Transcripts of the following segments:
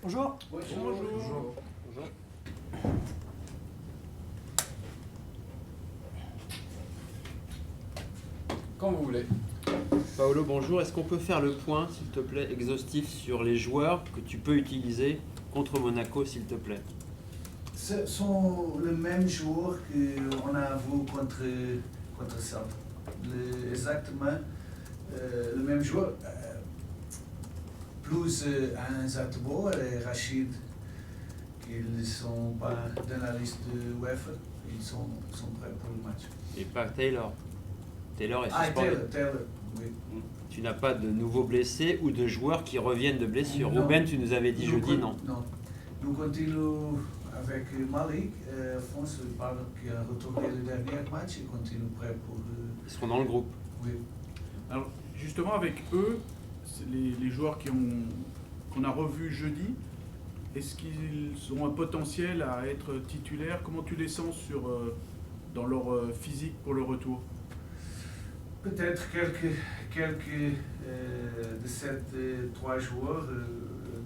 Bonjour. Bonjour. Bonjour. Quand vous voulez. Paolo, bonjour. Est-ce qu'on peut faire le point, s'il te plaît, exhaustif sur les joueurs que tu peux utiliser contre Monaco, s'il te plaît? Ce sont les mêmes joueurs qu'on a vu contre Celta. Exactement le même joueur. Plus un Zatebo et Rachid, qui ne sont pas dans la liste de UEFA. Ils sont prêts pour le match. Et pas Taylor. Taylor est Ah, suspendu. Taylor, oui. Tu n'as pas de nouveaux blessés ou de joueurs qui reviennent de blessure. Non. Ruben, tu nous avais dit jeudi, non? Non. Nous continuons avec Malik. France parle qui a retourné le dernier match et continue prêt pour... Ils seront dans le groupe. Oui. Alors, justement, avec eux, c'est les joueurs qu'on a revus jeudi, est-ce qu'ils ont un potentiel à être titulaires? Comment tu les sens dans leur physique pour le retour? Peut-être quelques de ces trois joueurs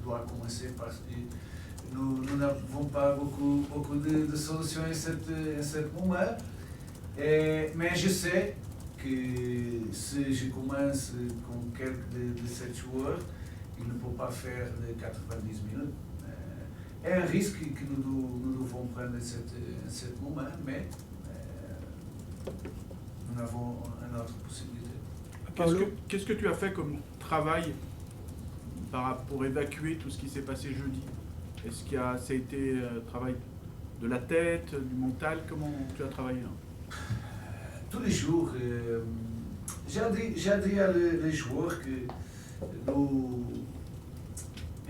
doivent commencer parce que nous n'avons pas beaucoup de solutions à ce moment. Mais je sais que si je commence avec quelques de ces joueurs, ils ne peuvent pas faire les 90 minutes. C'est un risque que nous devons prendre à ce moment, mais nous avons une autre possibilité. Qu'est-ce que tu as fait comme travail pour évacuer tout ce qui s'est passé jeudi? Est-ce que ça a été travail de la tête, du mental? Comment tu as travaillé là? Tous les jours, j'ai dit à les joueurs que nous,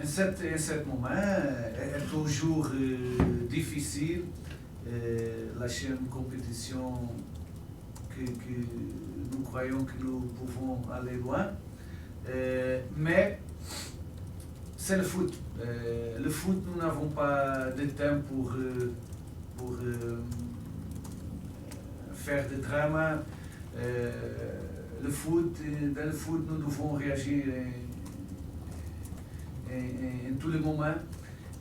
en ce moment est toujours difficile lâcher une compétition que nous croyons que nous pouvons aller loin. Mais c'est le foot. Le foot, nous n'avons pas de temps pour faire des dramas. Dans le foot, nous devons réagir en tous les moments.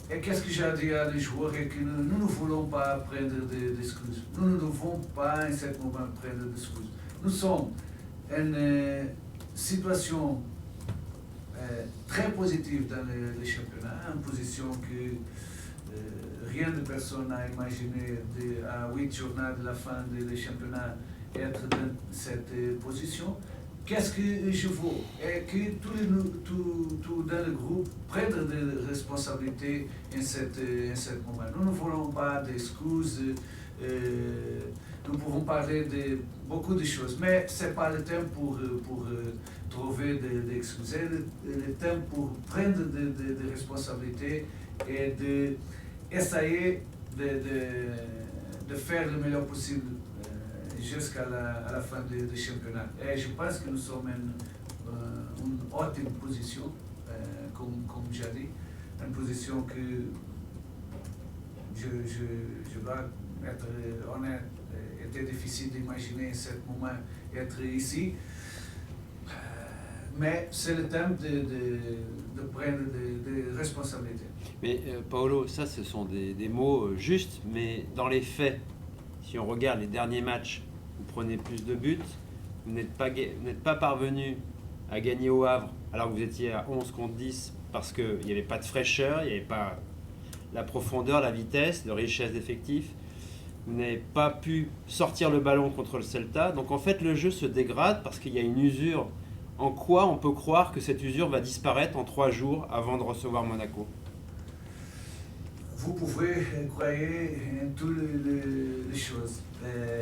Et qu'est-ce que j'ai dit à les joueurs est que nous ne voulons pas prendre des excuses. Nous ne devons pas en ce moment prendre des excuses. Nous sommes en une situation très positive dans le championnat, une position que rien de personne n'a imaginé à 8 journées de la fin du championnat être dans cette position. Qu'est-ce que je veux? Et que tout dans le groupe prennent des responsabilités en ce moment. Nous ne voulons pas d'excuses. Nous pouvons parler de beaucoup de choses, mais ce n'est pas le temps pour trouver des excuses. C'est le temps pour prendre des responsabilités et d'essayer de faire le meilleur possible jusqu'à la fin du championnat. Et je pense que nous sommes en une ótima position, comme j'ai dit, une position que je dois être honnête, était difficile d'imaginer à ce moment être ici. Mais c'est le temps de prendre des responsabilités. Mais Paolo, ça, ce sont des mots justes, mais dans les faits, si on regarde les derniers matchs, vous prenez plus de buts, vous n'êtes pas parvenu à gagner au Havre alors que vous étiez à 11 contre 10 parce qu'il n'y avait pas de fraîcheur, il n'y avait pas la profondeur, la vitesse, la richesse d'effectifs. Vous n'avez pas pu sortir le ballon contre le Celta. Donc en fait, le jeu se dégrade parce qu'il y a une usure. En quoi on peut croire que cette usure va disparaître en 3 jours avant de recevoir Monaco? Vous pouvez croire en toutes les choses.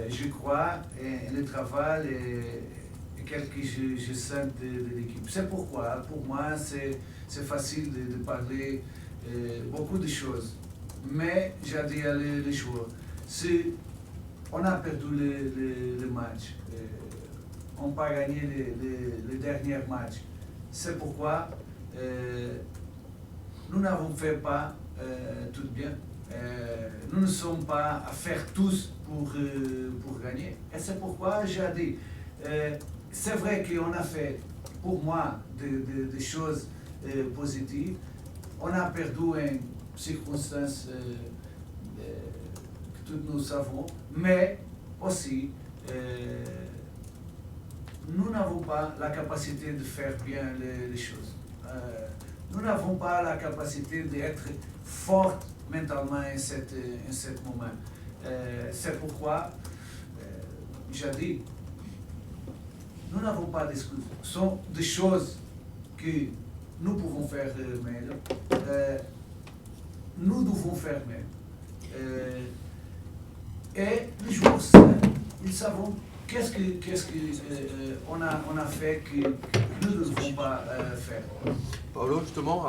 Je crois en le travail et quel que je sens de l'équipe. C'est pourquoi, pour moi, c'est facile de parler beaucoup de choses. Mais j'ai dit à les joueurs, si on a perdu le match, on n'a pas gagné le dernier match, c'est pourquoi nous n'avons fait pas tout bien. Nous ne sommes pas à faire tous pour gagner. Et c'est pourquoi j'ai dit, c'est vrai qu'on a fait, pour moi, des choses positives, on a perdu une circonstance que tous nous savons, mais aussi nous n'avons pas la capacité de faire bien les choses. Nous n'avons pas la capacité d'être forts mentalement en ce moment. C'est pourquoi j'ai dit, nous n'avons pas d'excuses. Ce sont des choses que nous pouvons faire meilleur. Nous devons faire mieux. Et les joueurs, ils savent qu'est-ce qu'on a fait que nous ne devons pas faire. Paolo, justement,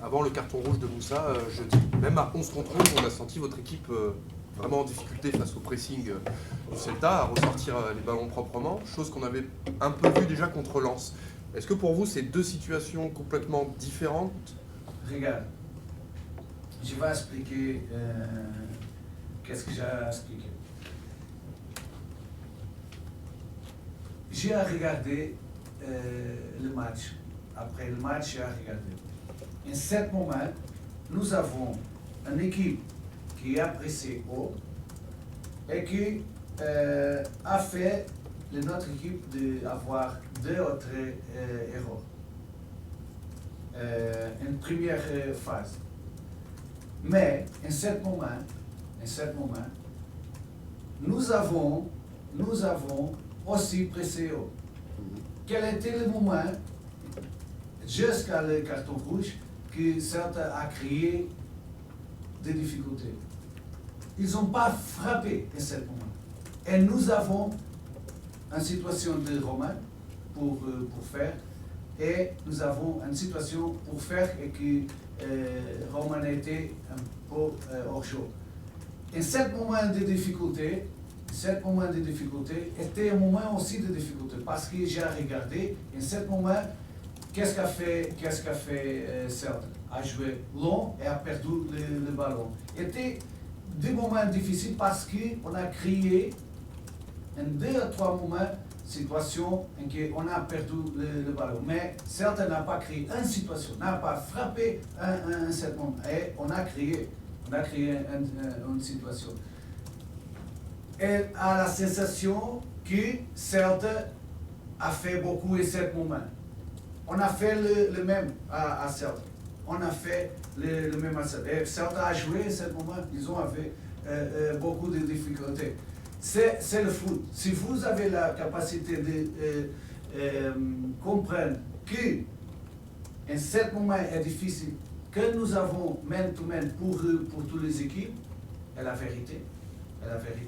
avant le carton rouge de Moussa, jeudi, même à 11 contre 11, on a senti votre équipe vraiment en difficulté face au pressing du Celta, à ressortir les ballons proprement, chose qu'on avait un peu vue déjà contre Lens. Est-ce que pour vous, c'est deux situations complètement différentes? Regarde, je vais expliquer qu'est-ce que j'ai expliqué. J'ai regardé le match. Après le match, j'ai regardé. En ce moment, nous avons une équipe qui a pressé haut et qui a fait notre équipe d'avoir deux autres erreurs. Une première phase. Mais en ce moment, nous avons aussi pressé haut. Quel était le moment, jusqu'à le carton rouge, que Celta a créé des difficultés? Ils n'ont pas frappé en ce moment. Et nous avons une situation de Roman pour faire, et nous avons une situation pour faire et que Roman était un peu hors jeu. En ce moment de difficulté, était un moment aussi de difficulté, parce que j'ai regardé, en ce moment, qu'est-ce qu'a fait Celta? A joué long et a perdu le ballon. C'était des moments difficiles parce qu'on a créé en 2 à 3 moments situation en qu'on a perdu le ballon. Mais Celta n'a pas créé une situation, n'a pas frappé un certain moment. Et on a créé une situation. Et a la sensation que Celta a fait beaucoup en ce moment. On a fait le même à Celta. On a fait le même à Celta. Et Celta a joué en ce moment, ils ont eu beaucoup de difficultés. C'est le foot. Si vous avez la capacité de comprendre que en ce moment est difficile, que nous avons main-to-main pour toutes les équipes, est la vérité.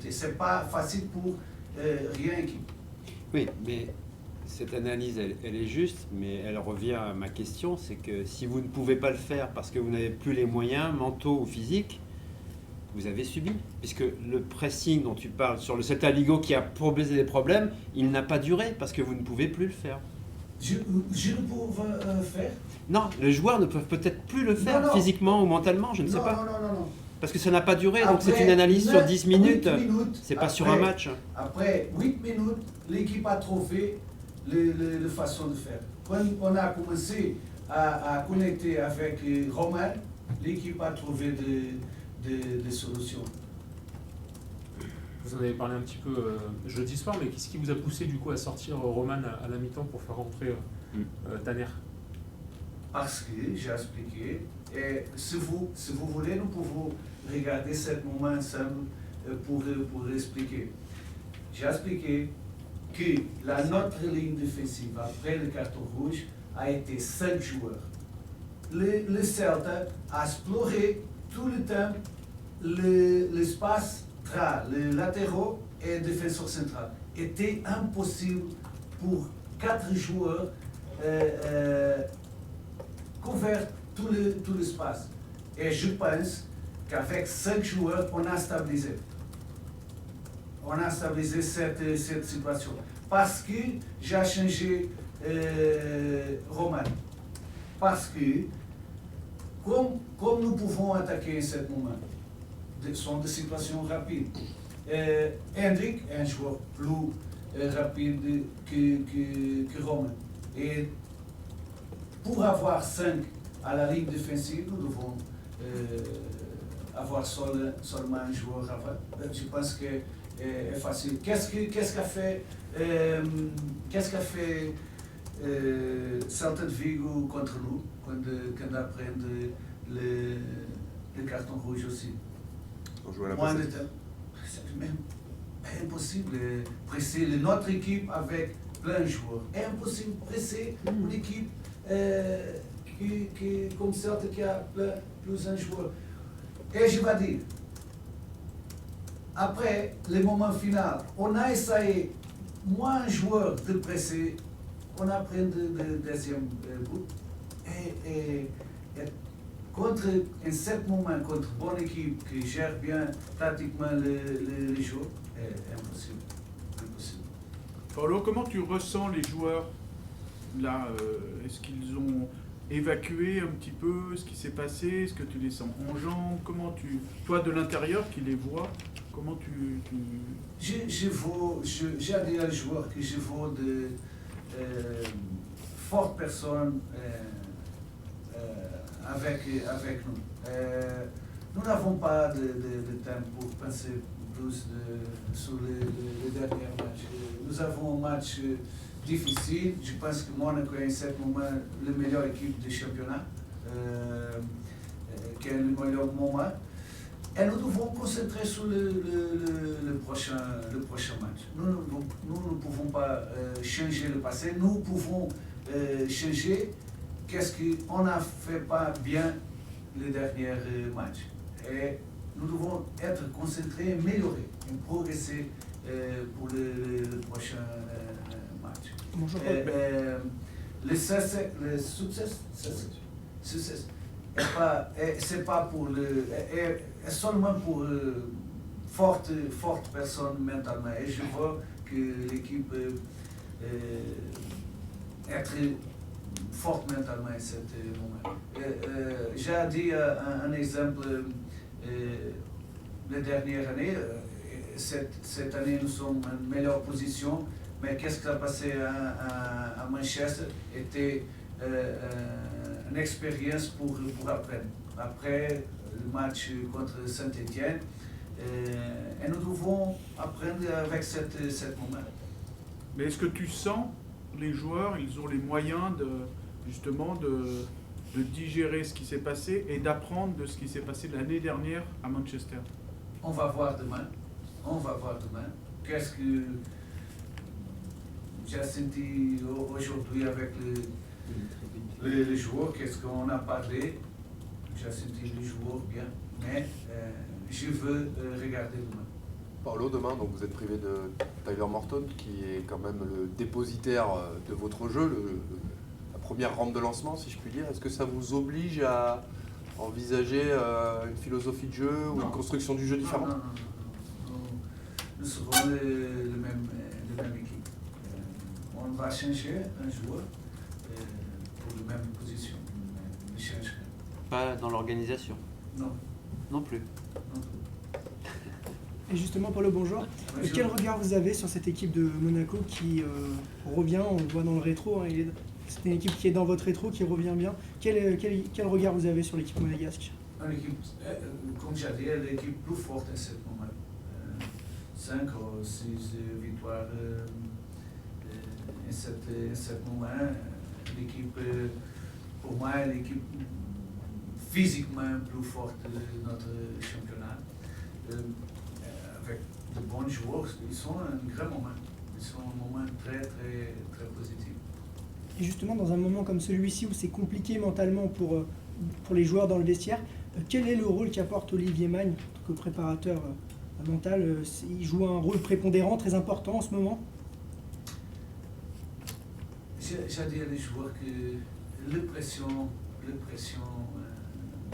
Ce n'est pas facile pour rien équipe. Oui, mais cette analyse, elle est juste, mais elle revient à ma question, c'est que si vous ne pouvez pas le faire parce que vous n'avez plus les moyens mentaux ou physiques, vous avez subi, puisque le pressing dont tu parles sur le Celta Vigo qui a posé des problèmes, il n'a pas duré parce que vous ne pouvez plus le faire. Je ne peux faire. Non, les joueurs ne peuvent peut-être plus le faire physiquement ou mentalement, je ne sais pas. Non. Parce que ça n'a pas duré, Après, donc c'est une analyse sur 10 minutes, c'est pas après, sur un match. Après 8 minutes, l'équipe a trouvé la façon de faire. Quand on a commencé à connecter avec Romain, l'équipe a trouvé des solutions. Vous en avez parlé un petit peu jeudi soir, mais qu'est-ce qui vous a poussé du coup à sortir Roman à la mi-temps pour faire rentrer Tanner? Parce que j'ai expliqué, et si vous voulez, nous pouvons regarder ce moment ensemble pour expliquer. J'ai expliqué que notre ligne défensive après le carton rouge a été 5 joueurs. Le Celta a exploré tout le temps l'espace entre les latéraux et le défenseur central. Était impossible pour 4 joueurs couvrir tout l'espace. Et je pense qu'avec 5 joueurs, on a stabilisé. Cette situation. Parce que j'ai changé Roman. Parce que, comme nous pouvons attaquer en ce moment, ce sont des situations rapides. Hendrik est un joueur plus rapide que Roman. Et pour avoir 5 à la ligne défensive, nous devons avoir seulement un joueur avant. Je pense que est facile. Qu'est-ce qu'a fait Celta de Vigo contre nous quand après le carton rouge aussi? On joue à la Moins de possession. temps. C'est même impossible de presser notre équipe avec plein de joueurs. C'est impossible de presser une équipe qui comme Celta qui a plus de joueurs. Et je vais dire, après le moment final, on a essayé moins un joueur de presser, on a pris le deuxième but. Et contre, en ce moment, contre une bonne équipe qui gère bien pratiquement les jeux, c'est impossible. Impossible. Paolo, comment tu ressens les joueurs là est-ce qu'ils ont évacué un petit peu ce qui s'est passé? Est-ce que tu les sens en jambes? Comment toi de l'intérieur qui les vois, comment tu... J'ai dit aux joueurs que je vois de fortes personnes avec nous. Nous n'avons pas de temps pour penser plus sur les derniers matchs. Nous avons un match difficile. Je pense que Monaco est en ce moment la meilleure équipe du championnat, qui est le meilleur moment. Et nous devons nous concentrer sur le prochain match. Nous ne pouvons pas changer le passé, nous pouvons changer qu'est-ce qu'on n'a fait pas bien les derniers matchs. Et nous devons être concentrés, améliorer, et progresser pour le prochain match. Bonjour. Le succès, c'est pas pour est seulement pour fortes personnes mentalement. Et je vois que l'équipe être forte mentalement à ce moment. J'ai dit un exemple la dernière année. Cette année, nous sommes en meilleure position. Mais qu'est-ce qui a passé à Manchester était une expérience pour apprendre. Après le match contre Saint-Étienne, et nous devons apprendre avec cette moment. Mais est-ce que tu sens les joueurs, ils ont les moyens justement de digérer ce qui s'est passé et d'apprendre de ce qui s'est passé l'année dernière à Manchester? On va voir demain. Qu'est-ce que j'ai senti aujourd'hui avec les joueurs, qu'est-ce qu'on a parlé? J'ai senti les joueurs bien, mais je veux regarder demain. Paolo, demain, donc vous êtes privé de Tyler Morton, qui est quand même le dépositaire de votre jeu, la première rampe de lancement, si je puis dire. Est-ce que ça vous oblige à envisager une philosophie de jeu ou une construction du jeu différente? Non. Nous serons le même équipe. On va changer un joueur pour la même position. Ne change rien. Pas dans l'organisation? Non. Non plus. Et justement, Paolo, bonjour. Bonjour. Quel regard vous avez sur cette équipe de Monaco qui revient, on le voit dans le rétro, hein, c'est une équipe qui est dans votre rétro, qui revient bien. Quel regard vous avez sur l'équipe monégasque? Une équipe, comme j'ai dit, l'équipe plus forte en ce moment. 5 ou 6 victoires en ce moment. L'équipe, pour moi, l'équipe physiquement plus forte de notre championnat. Avec de bons joueurs, ils sont un grand moment. Ils sont un moment très positif. Et justement, dans un moment comme celui-ci où c'est compliqué mentalement pour les joueurs dans le vestiaire, quel est le rôle qu'apporte Olivier Magne, en tant que préparateur mental? Il joue un rôle prépondérant, très important en ce moment. J'ai dit à les joueurs que la pression dans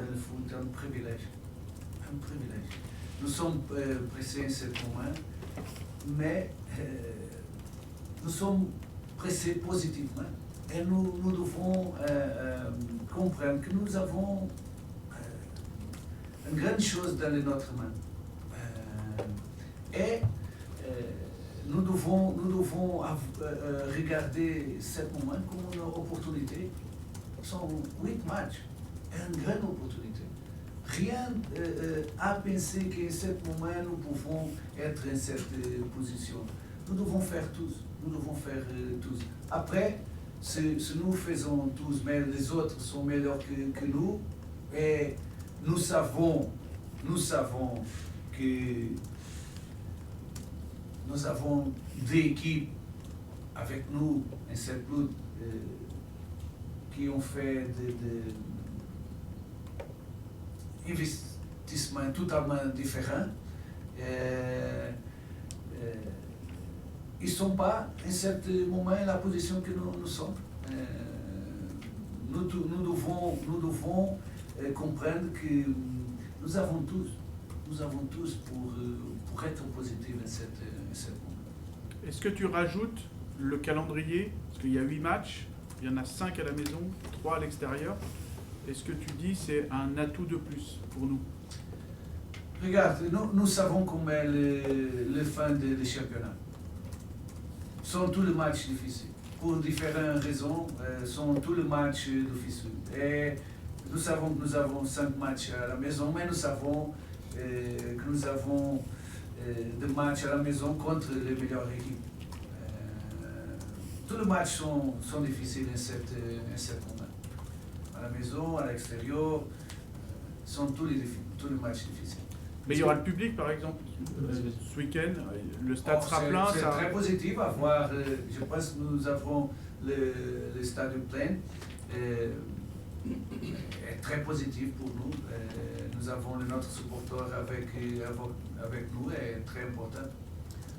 le foot est un privilège. Nous sommes pressés en ce moment, mais nous sommes pressés positivement. Et nous devons comprendre que nous avons une grande chose dans notre main. Et nous devons regarder ce moment comme une opportunité. Ce sont 8 matchs. une grande opportunité. Rien à penser qu'à ce moment nous pouvons être en cette position. Nous devons faire tous. Après, si nous faisons tous, mais les autres sont meilleurs que nous, et nous savons que nous avons des équipes avec nous en cette lutte qui ont fait des investissements totalement différents. Ils ne sont pas en ce moment la position que nous sommes. Nous devons comprendre que nous avons tous pour être positifs en ce moment. Est-ce que tu rajoutes le calendrier? Parce qu'il y a 8 matchs, il y en a 5 à la maison, 3 à l'extérieur. Est-ce que tu dis c'est un atout de plus pour nous? Regarde, nous savons comment est le fin du championnat. Sont tous les matchs difficiles. Pour différentes raisons, sont tous les matchs difficiles. Et nous savons que nous avons 5 matchs à la maison, mais nous savons que nous avons des matchs à la maison contre les meilleures équipes. Tous les matchs sont difficiles en ce moment. À la maison, à l'extérieur, sont tous les matchs difficiles. Mais il y aura le public, par exemple, ce week-end, le stade sera plein. C'est très positif à voir. Je pense que nous avons le stade plein. Est très positif pour nous. Nous avons notre supporter avec nous, est très important.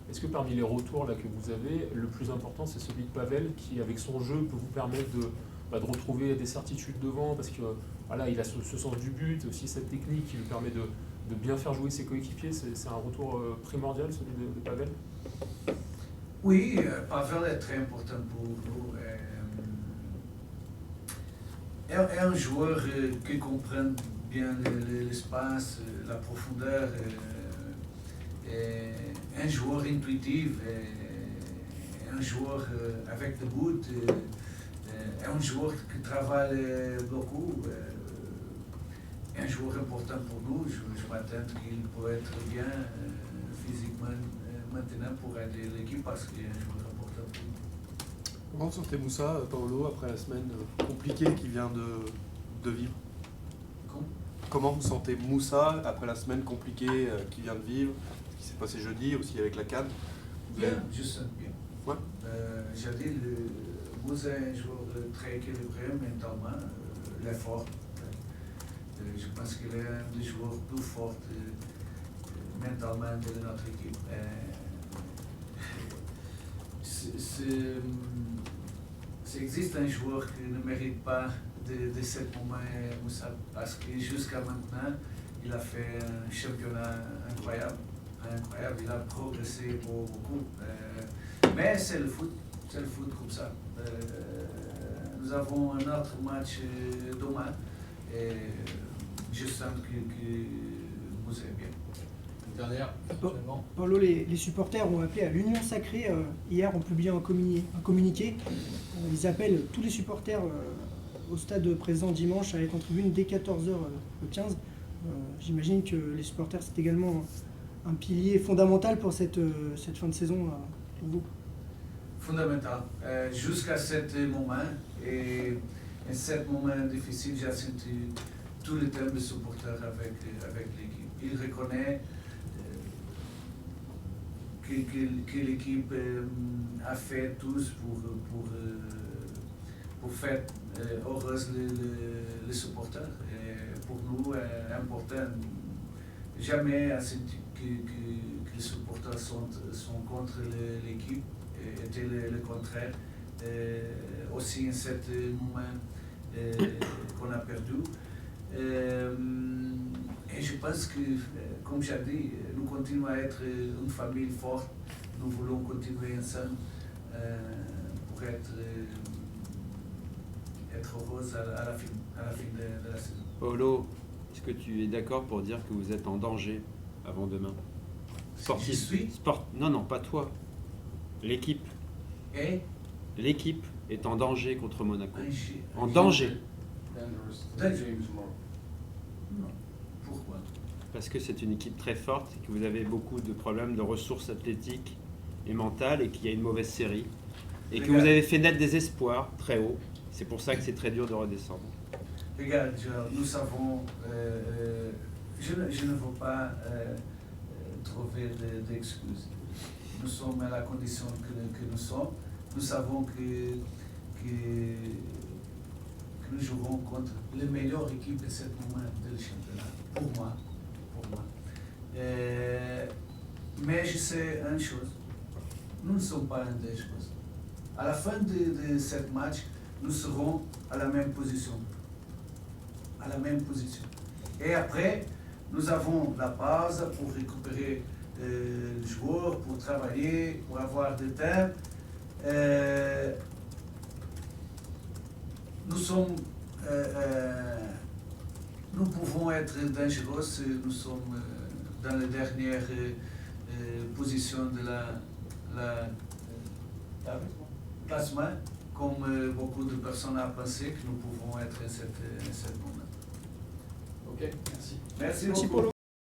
Est-ce que parmi les retours là, que vous avez, le plus important c'est celui de Pavel qui, avec son jeu, peut vous permettre de retrouver des certitudes devant parce que voilà, il a ce sens du but, aussi cette technique qui lui permet de bien faire jouer ses coéquipiers. C'est un retour primordial, celui de Pavel? Oui, Pavel est très important pour nous. Est un joueur qui comprend bien l'espace, la profondeur, un joueur intuitif, un joueur avec le but, un joueur qui travaille beaucoup. Un joueur important pour nous. Je m'attends qu'il peut être bien physiquement maintenant pour aider l'équipe parce qu'il est un joueur important pour nous. Comment sentez Moussa, Paolo, après la semaine compliquée qu'il vient de vivre? Comment vous sentez Moussa après la semaine compliquée qu'il vient de vivre, ce qui s'est passé jeudi aussi avec la CAN? Bien, je sens bien. Ouais. J'ai dit, Moussa est un joueur très équilibré mentalement, il est fort. Je pense qu'il est un des joueurs plus forts mentalement de notre équipe. S'il existe un joueur qui ne mérite pas de ce moment, Moussa, parce que jusqu'à maintenant, il a fait un championnat incroyable. Il a progressé beaucoup. Mais c'est le foot comme ça. Nous avons un autre match demain. Et je sens que vous êtes bien. Une dernière, actuellement. Paulo, les supporters ont appelé à l'union sacrée hier en publiant un communiqué. Ils appellent tous les supporters au stade présent dimanche à être en tribune dès 14h15. J'imagine que les supporters, c'est également un pilier fondamental pour cette fin de saison pour vous. Fondamental. Jusqu'à ce moment, et en ce moment difficile, j'ai senti tout le temps de supporters avec l'équipe. Il reconnaît que l'équipe a fait tous pour faire heureuse les supporters. Et pour nous, important. Jamais à senti que les supporters sont contre l'équipe, était le contraire. Aussi en ce moment qu'on a perdu. Et je pense que, comme j'ai dit, nous continuons à être une famille forte. Nous voulons continuer ensemble pour être heureux à la fin de la saison. Paolo, est-ce que tu es d'accord pour dire que vous êtes en danger avant demain? Je suis. Non, pas toi. L'équipe. Et L'équipe est en danger contre Monaco. un En danger. dangerous Dangerous. games more? Non. Pourquoi? Parce que c'est une équipe très forte et que vous avez beaucoup de problèmes de ressources athlétiques et mentales et qu'il y a une mauvaise série. Et que vous avez fait naître des espoirs très hauts. C'est pour ça que c'est très dur de redescendre. Regarde, nous savons, je ne veux pas trouver d'excuses. Nous sommes à la condition que nous sommes. Nous savons que nous jouerons contre les meilleures équipes de ce moment du championnat, pour moi. Mais je sais une chose, nous ne sommes pas un des choses. À la fin de ce match, nous serons à la même position. Et après, nous avons la pause pour récupérer les joueurs, pour travailler, pour avoir du temps. Nous pouvons être dangereux si nous sommes dans la dernière position de la classement, comme beaucoup de personnes ont pensé que nous pouvons être à ce moment. Ok, merci. Merci Merci beaucoup. Paulo.